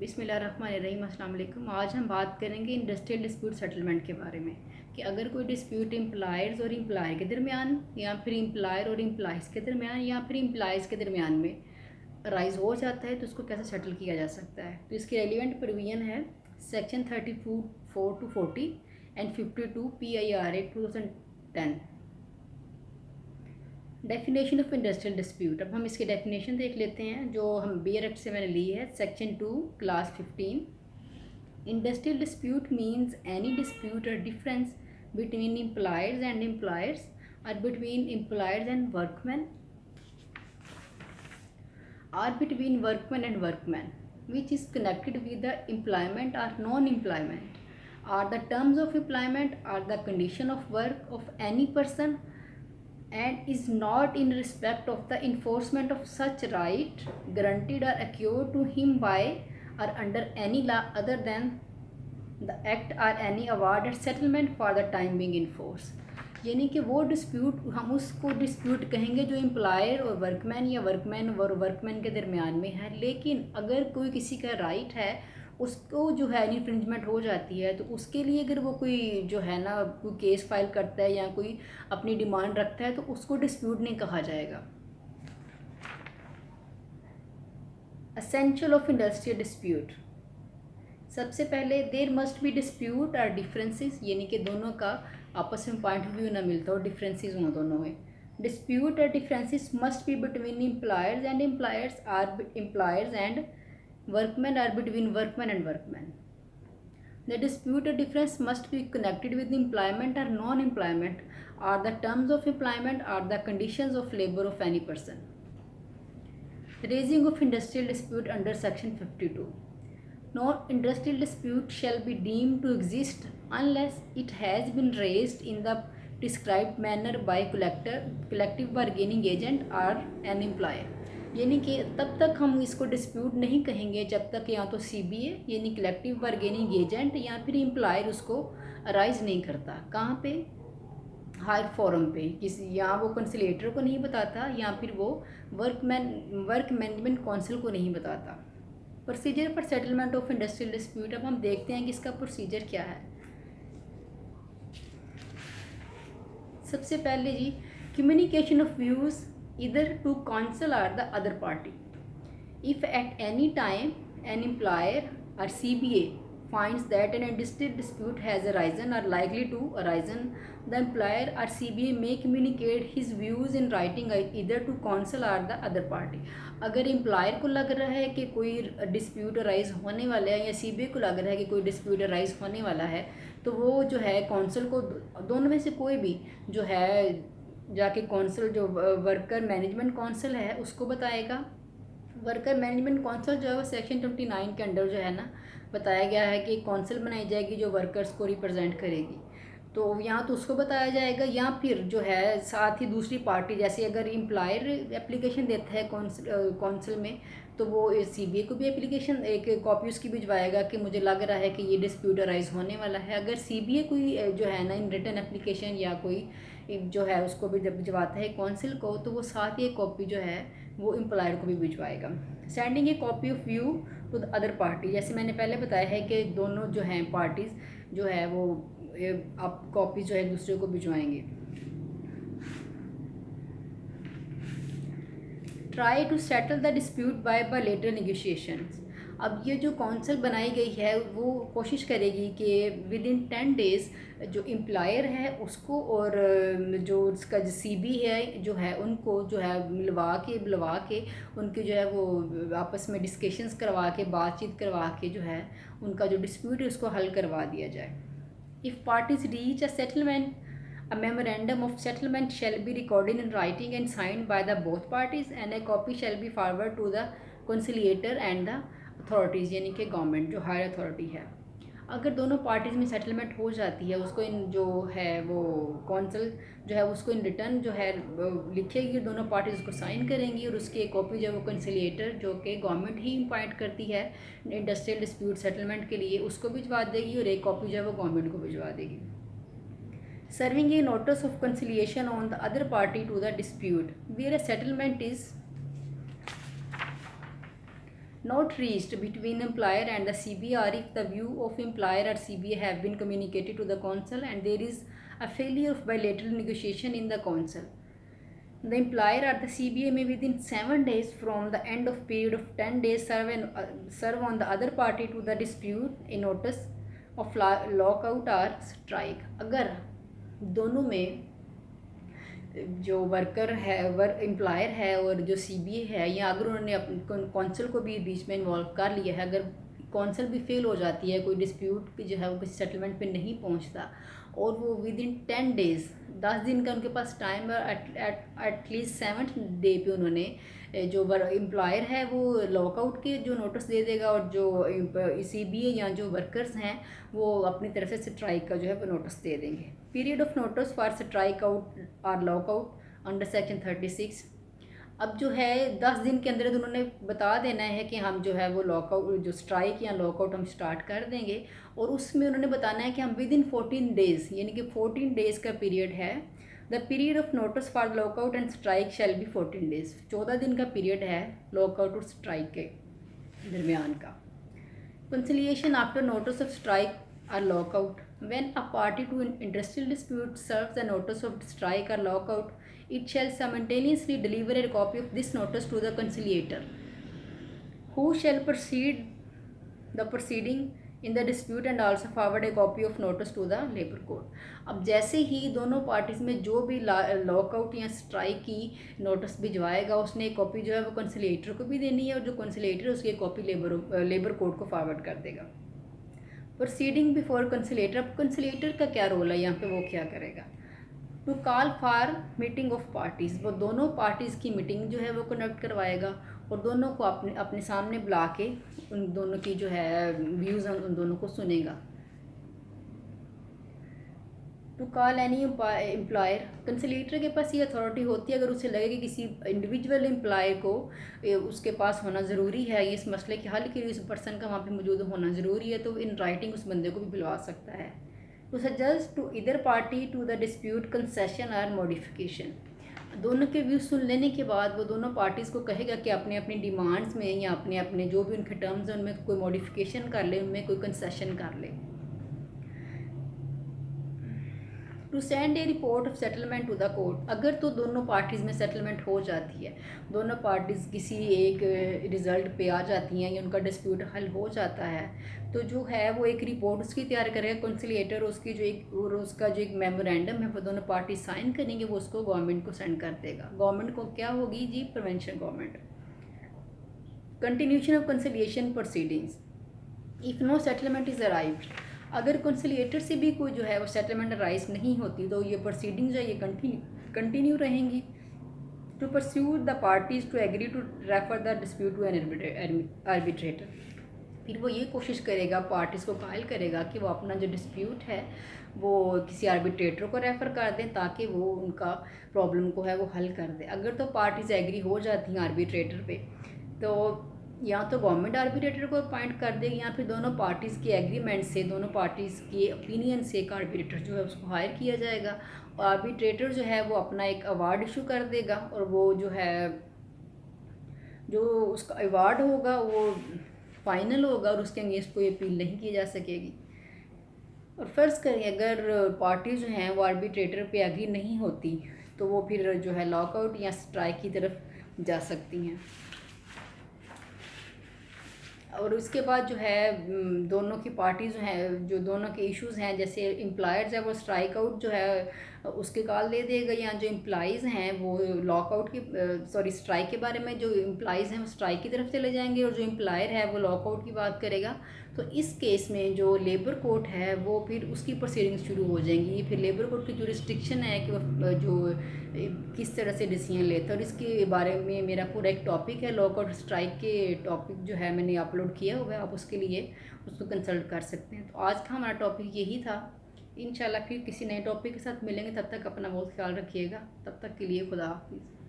बिस्मिल्लाहिर्रहमानिर्रहीम, अस्सलाम वालेकुम। आज हम बात करेंगे इंडस्ट्रियल डिस्प्यूट सेटलमेंट के बारे में कि अगर कोई डिस्प्यूट एम्प्लॉयर्स और एम्प्लॉयर के दरमियान या फिर एम्प्लॉयर और एम्प्लॉयज़ के दरमियान या फिर एम्प्लॉयज़ के दरमियान में राइज हो जाता है तो उसको कैसे सेटल किया जा सकता है। तो इसकी रेलिवेंट प्रोविजन है section 34 to 40 and 52 PIRA 2010। Definition of industrial dispute. अब हम इसकी डेफिनेशन देख लेते हैं जो हम बियर एक्ट से मैंने ली है, section 2 class 15। Industrial dispute means any dispute और difference between employers and employers और between employers and workman or between workman and workman which is connected with the employment or non-employment or the terms of employment or the condition of work of any person and is not in respect of the enforcement of such right granted or acquired to him by or under any law other than the act or any award or settlement for the time being in force। यानी कि वो dispute हम उसको dispute कहेंगे जो employer और workman या workman और वर्कमैन के दरमियान में है। लेकिन अगर कोई किसी का राइट है उसको जो है इन्फ्रिंजमेंट हो जाती है तो उसके लिए अगर वो कोई जो है ना कोई केस फाइल करता है या कोई अपनी डिमांड रखता है तो उसको डिस्प्यूट नहीं कहा जाएगा। Essential of industrial dispute. सबसे पहले देर मस्ट बी डिस्प्यूट और डिफरेंसेस, यानी कि दोनों का आपस में पॉइंट ऑफ व्यू ना मिलता हो, डिफरेंसेस हों दोनों में। डिस्प्यूट और differences must be between employers and employers or employers and workman or between workman and workman. The dispute और difference must be connected with employment और non employment or the terms of employment or the conditions of labour of any person. Raising of industrial dispute under section 52। No industrial dispute shall be deemed to exist unless it has been raised in the prescribed manner by collective bargaining agent or an employer। यानी कि तब तक हम इसको dispute नहीं कहेंगे जब तक या तो CBA यानी कलेक्टिव बार्गेनिंग एजेंट या फिर एम्प्लॉयर उसको अराइज नहीं करता। कहाँ पे? हायर फोरम पे, किसी या वो कंसिलेटर को नहीं बताता या फिर वो वर्क मैनेजमेंट काउंसिल को नहीं बताता। Procedure for settlement of industrial dispute. अब हम देखते हैं कि इसका प्रोसीजर क्या है। सबसे पहले जी, communication of views either to council or the other party. If at any time an employer और CBA finds that an industrial dispute has arisen or likely to arisen, the employer or CBA may communicate his views in writing either to counsel or the other party। अगर employer को लग रहा है कि कोई dispute arise होने वाला है या CBA को लग रहा है कि कोई डिस्प्यूट अराइज होने वाला है तो वो जो है कौंसल को, दोनों में से कोई भी जो है जाके कौंसल जो वर्कर मैनेजमेंट कौंसल है उसको बताएगा। वर्कर मैनेजमेंट कौंसिल जो है वो सेक्शन 29 के अंडर जो है ना बताया गया है कि कौंसिल बनाई जाएगी जो वर्कर्स को रिप्रेजेंट करेगी। तो यहाँ तो उसको बताया जाएगा या फिर जो है साथ ही दूसरी पार्टी, जैसे अगर एम्प्लॉयर एप्लीकेशन देता है कौंसिल में तो वो CBA को भी एप्लीकेशन एक कॉपी उसकी भिजवाएगा कि मुझे लग रहा है कि ये डिस्प्यूट अराइज होने वाला है। अगर CBA कोई जो है ना इन रिटन एप्लीकेशन या कोई जो है उसको भी जब भिजवाता है कौंसिल को तो वो साथ ही एक कॉपी जो है वो एम्प्लॉयर को भी भिजवाएगा। Sending a copy of view to the other party. जैसे मैंने पहले बताया है कि दोनों जो हैं पार्टीज़ जो है वो आप कॉपी जो है दूसरे को भिजवाएंगे। Try to settle the dispute by bilateral negotiations. अब ये जो कौंसिल बनाई गई है वो कोशिश करेगी कि विद इन 10 डेज़ जो एम्प्लॉयर है उसको और जो उसका जो CB है जो है उनको जो है बुलवा के उनके जो है वो आपस में डिस्कशंस करवा के बातचीत करवा के जो है उनका जो डिस्प्यूट है उसको हल करवा दिया जाए। If parties reach a settlement, a memorandum of settlement shall be recorded in writing and signed by the both parties and a copy shall be forwarded to the conciliator and the authorities, यानी कि government जो higher authority है। अगर दोनों parties में settlement हो जाती है उसको इन जो है वो कौंसिल जो है उसको इन रिटर्न जो है लिखेगी, दोनों पार्टीज़ उसको साइन करेंगी और उसकी एक कॉपी जो है वो कंसिलिएटर जो कि गवर्नमेंट ही अपॉइंट करती है इंडस्ट्रियल डिस्प्यूट सेटलमेंट के लिए उसको भिजवा देगी और एक कॉपी जो है वो गवर्नमेंट को भिजवा देगी। Serving a notice of conciliation on the other party to the dispute where a settlement is not reached between employer and the CBA, or if the view of employer or CBA have been communicated to the council and there is a failure of bilateral negotiation in the council, the employer or the CBA may within 7 days from the end of period of 10 days serve on the other party to the dispute a notice of lockout or strike। अगर दोनों में जो worker है employer है और जो CBA है, या अगर उन्होंने अपने कौंसल को भी बीच में इन्वॉल्व कर लिया है, अगर कौंसल भी फेल हो जाती है, कोई डिस्प्यूट जो है वो किसी सेटलमेंट पे नहीं पहुंचता और वो विद इन 10 डेज़ 10 दिन का उनके पास टाइम है, एटलीस्ट 7th डे पे उन्होंने जो एम्प्लॉयर है वो लॉकआउट के जो नोटिस दे देगा और जो CBA या जो वर्कर्स हैं वो अपनी तरफ से स्ट्राइक का जो है वो नोटिस दे देंगे। Period of notice for strike out और लॉकआउट अंडर सेक्शन 36। अब जो है 10 दिन के अंदर उन्होंने बता देना है कि हम जो है वो लॉकआउट जो स्ट्राइक या लॉकआउट हम स्टार्ट कर देंगे, और उसमें उन्होंने बताना है कि हम विद इन 14 डेज़, यानी कि 14 डेज़ का पीरियड है। The period of notice for lockout and strike shall be 14 days. 14 दिन का पीरियड है लॉकआउट और स्ट्राइक के दरमियान का। Conciliation after notice of strike or lockout। When a party to an industrial dispute serves a notice of strike or lockout, it shall simultaneously deliver a copy of this notice to the conciliator, who shall proceed the proceeding in the dispute and also forward a copy of notice to the labor court। अब जैसे ही दोनों parties में जो भी lockout या strike की notice भिजवाएगा, उसने एक कॉपी जो है वो कंसिलेटर को भी देनी है और जो कंसिलेटर उसकी एक कॉपी लेबर कोर्ट को फॉरवर्ड कर देगा। Proceeding before conciliator. अब कंसिलेटर का क्या रोल है यहाँ पे, वो क्या करेगा? To call for meeting of parties. वो दोनों पार्टीज़ की मीटिंग जो है वो कंडक्ट करवाएगा और दोनों को अपने अपने सामने बुला के उन दोनों की जो है व्यूज़ उन दोनों को सुनेगा। To call any employer. Conciliator के पास ये अथॉरिटी होती है अगर उसे लगे कि किसी इंडिविजुअल एम्प्लॉय को उसके पास होना ज़रूरी है, इस मसले के हल के लिए उस पर्सन का वहाँ पे मौजूद होना ज़रूरी है, तो इन राइटिंग उस बंदे को भी बुलवा सकता है। To suggest to either party to the dispute concession और मॉडिफिकेशन। दोनों के व्यू सुन लेने के बाद वो दोनों पार्टीज़ को कहेगा कि अपने अपनी डिमांड्स में या अपने अपने जो भी उनके टर्म्स हैं उनमें कोई मॉडिफिकेशन कर ले, उनमें कोई कंसेशन कर ले। To send a report of settlement to the court. अगर तो दोनों पार्टीज़ में सेटलमेंट हो जाती है, दोनों पार्टीज़ किसी एक रिज़ल्ट पे आ जाती हैं या उनका डिस्प्यूट हल हो जाता है, तो जो है वो एक रिपोर्ट उसकी तैयार करेगा कंसिलिएटर, उसकी जो एक और उसका जो एक मेमोरेंडम है वो दोनों पार्टी साइन करेंगे, वो उसको गवर्नमेंट को सेंड कर देगा। गवर्नमेंट को क्या होगी जी? Provincial government. Continuation of conciliation proceedings. If no settlement is arrived. अगर कंसिलिएटर से भी कोई जो है वो सेटलमेंट राइज नहीं होती तो ये प्रोसीडिंग्स है ये कंटिन्यू रहेंगी। To pursue the parties to agree to refer the dispute to an arbitrator. फिर वो ये कोशिश करेगा, पार्टीज़ को कायल करेगा कि वो अपना जो डिस्प्यूट है वो किसी आर्बिट्रेटर को रेफ़र कर दें ताकि वो उनका प्रॉब्लम को है वो हल कर दे। अगर तो पार्टीज़ एग्री हो जाती हैं आर्बिट्रेटर पे, तो या तो गवर्नमेंट आर्बिट्रेटर को अपॉइंट कर देगी या फिर दोनों पार्टीज़ के एग्रीमेंट से, दोनों पार्टीज़ के ओपिनियन से एक आर्बिट्रेटर जो है उसको हायर किया जाएगा और आर्बिट्रेटर जो है वो अपना एक अवार्ड इशू कर देगा और वो जो है जो उसका अवार्ड होगा वो फाइनल होगा और उसके अगेंस्ट कोई अपील नहीं की जा सकेगी। और फ़र्ज़ करें अगर पार्टी जो हैं वो आर्बिट्रेटर पे एग्री नहीं होती तो वो फिर जो है लॉकआउट या स्ट्राइक की तरफ जा सकती हैं। और उसके बाद जो है दोनों की पार्टी जो हैं, जो दोनों के इश्यूज़ हैं, जैसे एम्प्लॉयर्स है वो स्ट्राइक आउट जो है उसके कॉल दे देगा, या जो एम्प्लॉइज़ हैं वो लॉकआउट की स्ट्राइक के बारे में, जो एम्प्लॉइज़ हैं वो स्ट्राइक की तरफ चले जाएंगे और जो एम्प्लॉयर है वो लॉकआउट की बात करेगा। तो इस केस में जो लेबर कोर्ट है वो फिर उसकी प्रोसीडिंग्स शुरू हो जाएंगी। फिर लेबर कोर्ट की जो रिस्ट्रिक्शन है कि वो जो किस तरह से डिसीजन लेता है, और इसके बारे में मेरा पूरा एक टॉपिक है लॉकआउट स्ट्राइक के टॉपिक जो है मैंने अपलोड किया हुआ है, आप उसके लिए उसको कंसल्ट कर सकते हैं। तो आज का हमारा टॉपिक यही था। इंशाल्लाह फिर किसी नए टॉपिक के साथ मिलेंगे, तब तक अपना बहुत ख्याल रखिएगा। तब तक के लिए खुदा हाफिज़।